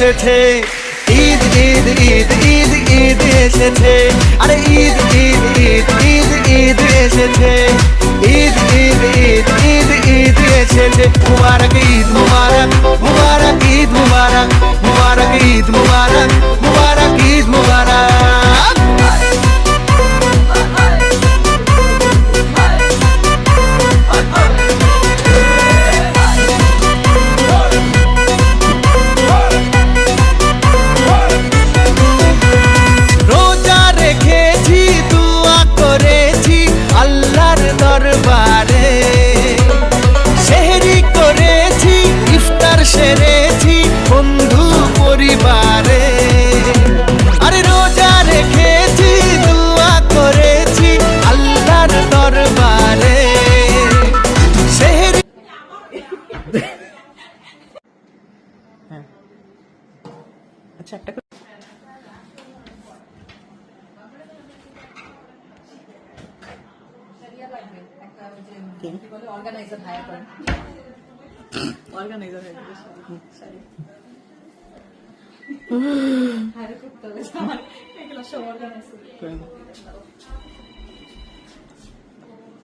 এসেছে, ঈদ ঈদ ঈদ ঈদ ঈদ এসেছে, আরে ঈদ ঈদ ঈদ ঈদ ঈদ এসেছে, ঈদ ঈদ ঈদ ঈদ ঈদ এসেছে। মুবারক ঈদ মুবারক, মুবারক ঈদ মুবারক, মুবারক ঈদ মুবারক, মুবারক ঈদ মুবারক। সেরেছি বন্ধু পরিবারে, আরে রোজা রেখেছি দোয়া করেছি আল্লাহর দরবারে। সেহরি আচ্ছা একটা অর্গানাইজার হায়ার করেন, অর্গানাইজার হয়ে গেছে সরি হায়ার করতে হবে, এগুলো সব অর্গানাইজার।